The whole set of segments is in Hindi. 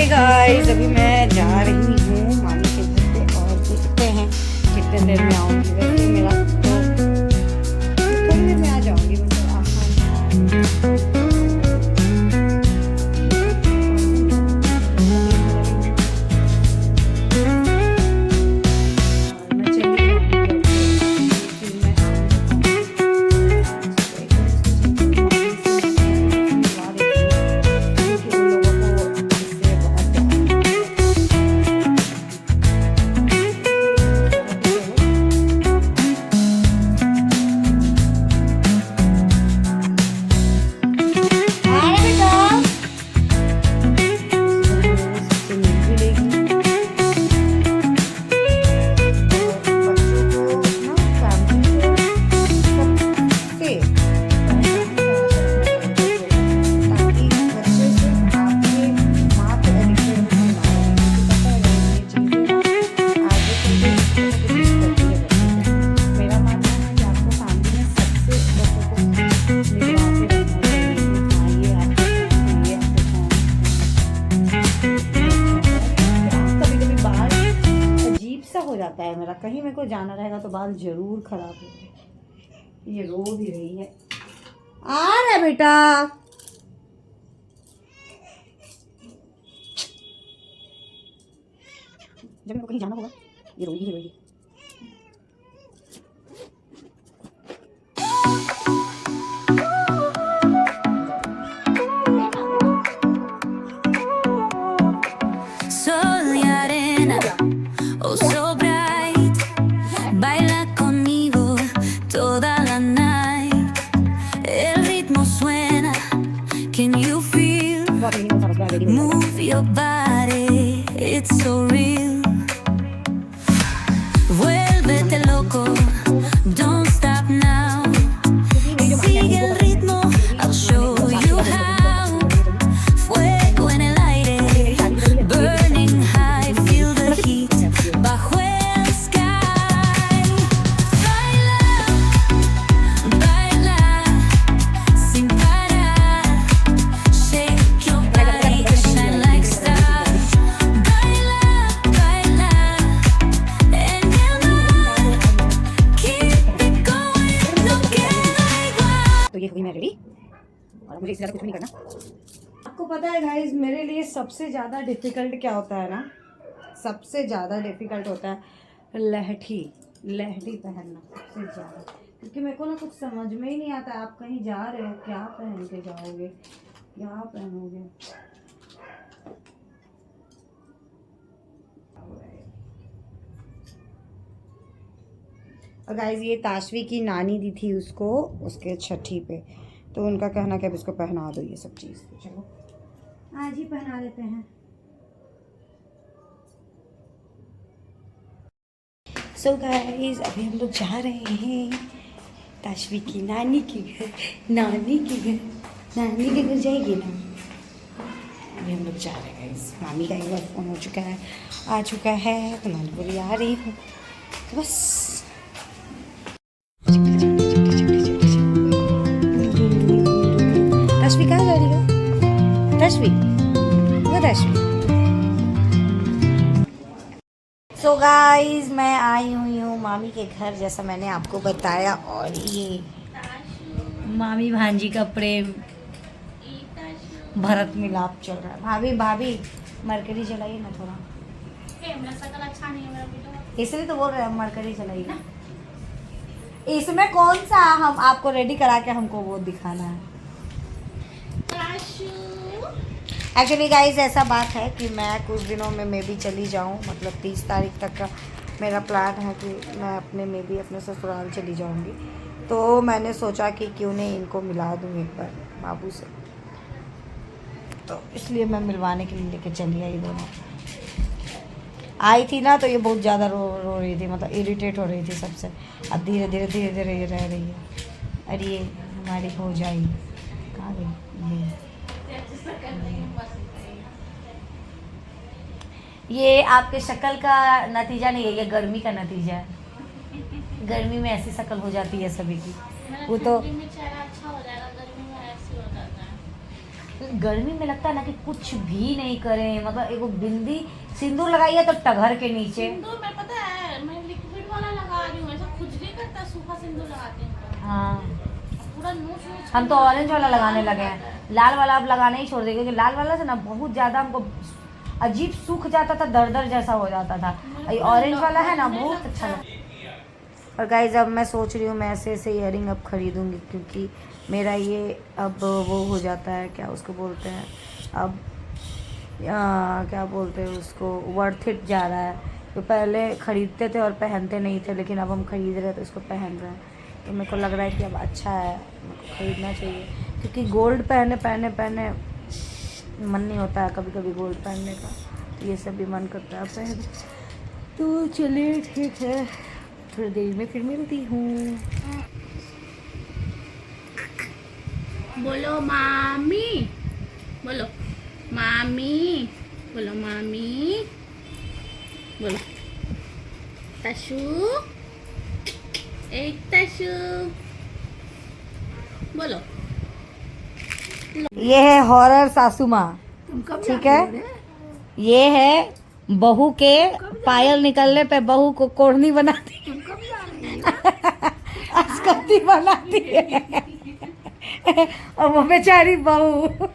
गाइस अभी मैं जा रही हूँ मामी के घर पे और देखते हैं कितने देर में आऊँगी। वैसे मेरा तो थोड़ी देर में आ जाऊँगी मतलब जाता है मेरा। कहीं मेरे को जाना रहेगा तो बाल जरूर खराब होगा। ये रो भी रही है। आ रहा बेटा, जब मेरे को कहीं जाना होगा ये रोएगी ही रोएगी। Move your body, it's so real. Vuélvete loco, don't stop now. Sigue el ritmo, I'll show you how. Fuego en el aire, burning high, feel the heat bajo el sky. Baila, baila, sin parar. Shake your body, shine like stars. Baila, baila, en el mar. Keep it going, no queda igual. तो ये हुई मैं रेडी और मुझे इससे ज़्यादा कुछ भी नहीं करना। आपको पता है गाइस मेरे लिए सबसे ज़्यादा डिफ़िकल्ट क्या होता है ना, सबसे ज़्यादा डिफ़िकल्ट होता है लहठी पहनना सबसे ज़्यादा, क्योंकि मेरे को ना कुछ समझ में ही नहीं आता। आप कहीं जा रहे हो क्या पहन के जाओगे, क्या पहनोगे। और गाइस ये ताशवी की नानी दी थी उसको उसके छठी पे, तो उनका कहना कि अब इसको पहना दो ये सब चीज़। तो चलो आज ही पहना देते हैं। सो गाइस अभी हम लोग जा रहे हैं ताशवी की नानी के घर। नानी के घर जाएगी ना। अभी हम लोग जा रहे हैं गाइस। मामी का एक बार फ़ोन हो चुका है, आ चुका है, तो मैं बोली आ रही हूँ, तो बस तशवी कहाँ जा रही हो? तशवी वो तशवी। सो गाइस मैं आई हुई हूँ मामी के घर, जैसा मैंने आपको बताया। और ये मामी भांजी का प्रेम भरत मिलाप चल रहा है। भाभी मरकरी चलाइए ना थोड़ा, अच्छा नहीं है मेरा वीडियो, इसलिए तो बोल रहे हैं मरकरी चलाइए ना। इसमें कौन सा हम आपको रेडी करा के हमको वो दिखाना है। एक्चुअली गाइस ऐसा बात है कि मैं कुछ दिनों में मे भी चली जाऊँ, मतलब 30 तारीख तक का मेरा प्लान है कि मैं अपने ससुराल चली जाऊँगी। तो मैंने सोचा कि क्यों नहीं इनको मिला दूँ एक बार बाबू से, तो इसलिए मैं मिलवाने के लिए लेके चली आई। दोनों आई थी ना तो ये बहुत ज़्यादा रो रही थी, मतलब इरिटेट हो रही थी सबसे। अब धीरे धीरे ये रह रही है। अरे ये हमारी हो जाएगी कहाँ गई ये आपके शक्ल का नतीजा नहीं है, ये गर्मी का नतीजा है। गर्मी में ऐसी शक्ल हो जाती है सभी की। वो तो चेहरा अच्छा हो जाएगा, गर्मी में ऐसे हो जाता है। गर्मी में लगता है ना कि कुछ भी नहीं करें, मतलब एक बिंदी सिंदूर लगाइए तो टघर के नीचे। सिंदूर मैं पता है मैं लिक्विड वाला लगा रही हूँ, ऐसा खुजली करता है, सूखा सिंदूर लगाती हूँ तो। हाँ पूरा नोच नोच हम तो ऑरेंज वाला लगाने लगे हैं, लाल वाला अब लगाना ही छोड़ देंगे क्योंकि लाल वाला से ना बहुत ज़्यादा हमको अजीब सूख जाता था, दर्द जैसा हो जाता था। ये ऑरेंज वाला है ना बहुत अच्छा लगता है। और गाइज अब मैं सोच रही हूँ मैं ऐसे ऐसे ईयरिंग अब खरीदूँगी क्योंकि मेरा ये अब वो हो जाता है, क्या उसको बोलते हैं अब क्या बोलते हैं उसको, वर्थ इट जा रहा है। तो पहले ख़रीदते थे और पहनते नहीं थे, लेकिन अब हम ख़रीद रहे हैं तो इसको पहन रहे हैं, तो मेरे को लग रहा है कि अब अच्छा है, मेरे को ख़रीदना चाहिए क्योंकि गोल्ड पहने पहने पहने मन नहीं होता है कभी कभी गोल्ड पहनने का, तो ये सब भी मन करता है पहन। तो चलिए ठीक है, थोड़ी देर में फिर मिलती हूँ। बोलो मामी, बोलो मामी, बोलो मामी, बोलो तशु, एक तशु, बोलो। ये है हॉरर सासू माँ, ठीक है। ये है बहू के पायल निकलने पे बहू को कोढ़नी बनाती अस्कती बनाती है और वो बेचारी बहू,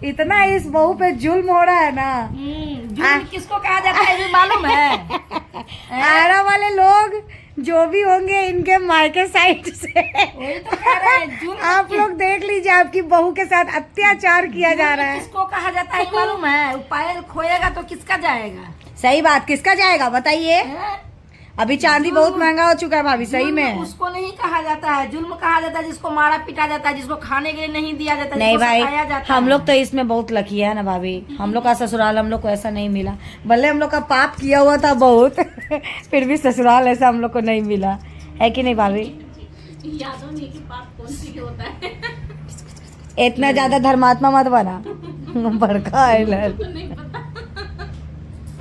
इतना इस बहू पे जुल्म हो रहा है ना। जुल्म किसको कहा जाता है ये मालूम है? आरा वाले लोग जो भी होंगे इनके मायके साइड से, वही तो कह रहे हैं, जुल्म आप लोग देख लीजिए आपकी बहू के साथ अत्याचार किया जा रहा है। किसको कहा जाता है ये मालूम है? वो पायल खोएगा तो किसका जाएगा? सही बात, किसका जाएगा बताइए? हैं? अभी चांदी बहुत महंगा हो चुका है भाभी, सही जुल्म में। उसको नहीं कहा जाता है, जुल्म कहा जाता है जिसको मारा पीटा जाता है, जिसको खाने के लिए नहीं दिया जाता, नहीं जिसको भाई, सताया जाता हम है। लोग तो इसमें बहुत लकी है ना भाभी, हम लोग का ससुराल हम लोग को ऐसा नहीं मिला, भले हम लोग का पाप किया हुआ था बहुत फिर भी ससुराल ऐसा हम लोग को नहीं मिला, है कि नहीं भाभी? यादों नहीं कि पाप कौन सी के होता है। इतना ज्यादा धर्मात्मा मत बना बड़का है लल। नहीं पता।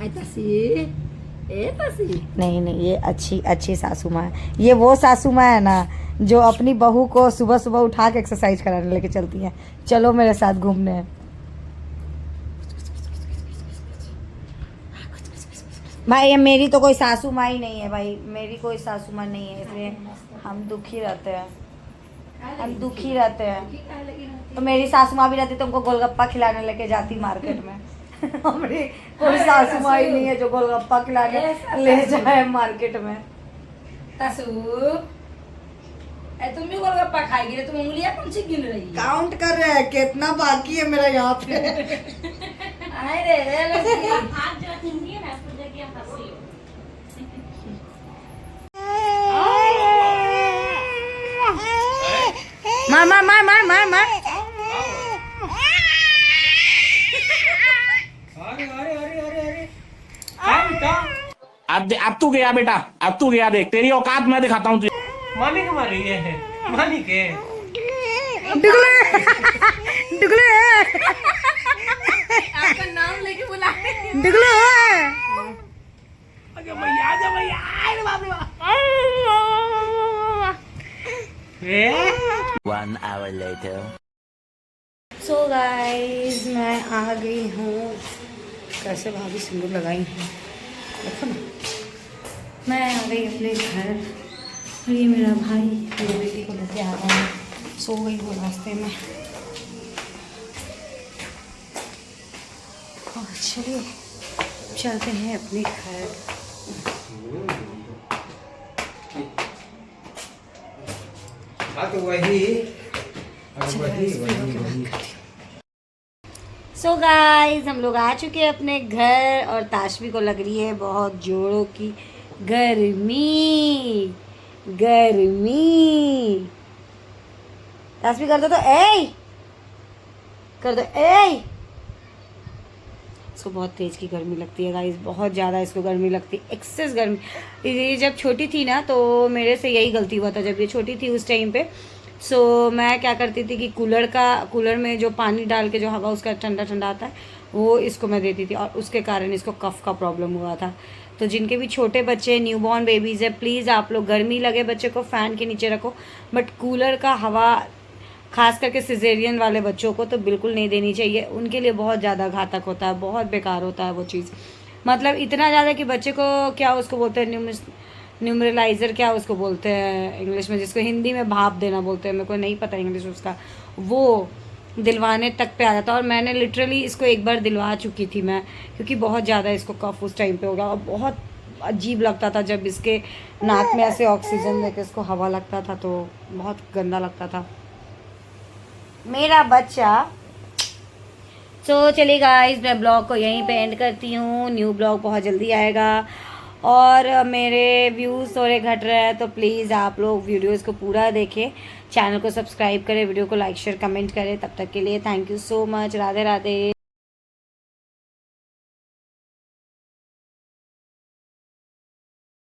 आई तसी, ए तसी। नहीं नहीं, ये अच्छी अच्छी सासू माँ है। ये वो सासू माँ है ना जो अपनी बहू को सुबह सुबह उठा के एक्सरसाइज कराने लेके चलती है, चलो मेरे साथ घूमने। भाई ये मेरी तो कोई सासू माँ ही नहीं है भाई, मेरी कोई सासू माँ नहीं है, इसलिए हम दुखी रहते हैं, हम दुखी रहते हैं। तो मेरी सासू माँ भी रहती तो हमको गोलगप्पा खिलाने लेके जाती मार्केट में हमारी कोई सासू माँ ही नहीं है जो गोलगप्पा खिलाने ले जाए मार्केट में। तसु, ए तुम भी गोलगप्पा खाएगी रे? तुम उंगलियां कौन सी गिन रही है? काउंट कर रहे हैं कितना बाकी है मेरा यहाँ पे। आए रे लड़की। आज जो हिंदी है ना उसको देखिए हंसी हो। मार मार मार मार मार मार। अब तू गया बेटा, अब तू गया, देख तेरी औकात मैं दिखाता हूँ तुझे। मामी के मारी ये है, मामी के डुगले डुगले आपका नाम लेके बुला डुगले आजा भैया, आजा भैया, अरे बाप रे बाप। One hour later. So guys मैं आ गई हूँ, कैसे भाभी सिंदूर लगाई हैं देखो ना। मैं आ गई अपने घर और ये मेरा भाई मेरी बेटी को लेके आ रहा है, सो गई वो रास्ते में। और चलिए चलते हैं अपने घर। सो गाइस हम लोग आ चुके हैं अपने घर और ताशवी को लग रही है बहुत जोरों की गर्मी, गर्मी। ताशवी कर दो तो ए कर दो ए। इसको बहुत तेज़ की गर्मी लगती है गाइस, बहुत ज़्यादा इसको गर्मी लगती है, एक्सेस गर्मी। ये जब छोटी थी ना तो मेरे से यही गलती हुआ था, जब ये छोटी थी उस टाइम पे। सो मैं क्या करती थी कि कूलर में जो पानी डाल के जो हवा उसका ठंडा ठंडा आता है वो इसको मैं देती थी और उसके कारण इसको कफ का प्रॉब्लम हुआ था। तो जिनके भी छोटे बच्चे न्यूबॉर्न बेबीज़ है, प्लीज़ आप लोग गर्मी लगे बच्चे को फ़ैन के नीचे रखो, बट कूलर का हवा खास करके सिजेरियन वाले बच्चों को तो बिल्कुल नहीं देनी चाहिए, उनके लिए बहुत ज़्यादा घातक होता है, बहुत बेकार होता है वो चीज़। मतलब इतना ज़्यादा कि बच्चे को क्या उसको बोलते हैं न्यूमरलाइज़र, क्या उसको बोलते हैं इंग्लिश में, जिसको हिंदी में भाप देना बोलते हैं, मेरे को नहीं पता इंग्लिश उसका, वो दिलवाने तक पे आ जाता। और मैंने लिटरली इसको एक बार दिलवा चुकी थी मैं, क्योंकि बहुत ज़्यादा इसको कफ उस टाइम पे हो गया और बहुत अजीब लगता था जब इसके नाक में ऐसे ऑक्सीजन लेके इसको हवा लगता था, तो बहुत गंदा लगता था मेरा बच्चा। तो चलिए गाइस, मैं ब्लॉग को यहीं पे एंड करती हूँ। न्यू ब्लॉग बहुत जल्दी आएगा और मेरे व्यूज़ थोड़े घट रहे हैं, तो प्लीज़ आप लोग वीडियोस को पूरा देखें, चैनल को सब्सक्राइब करें, वीडियो को लाइक शेयर कमेंट करें। तब तक के लिए thank you so much. Radhe Radhe.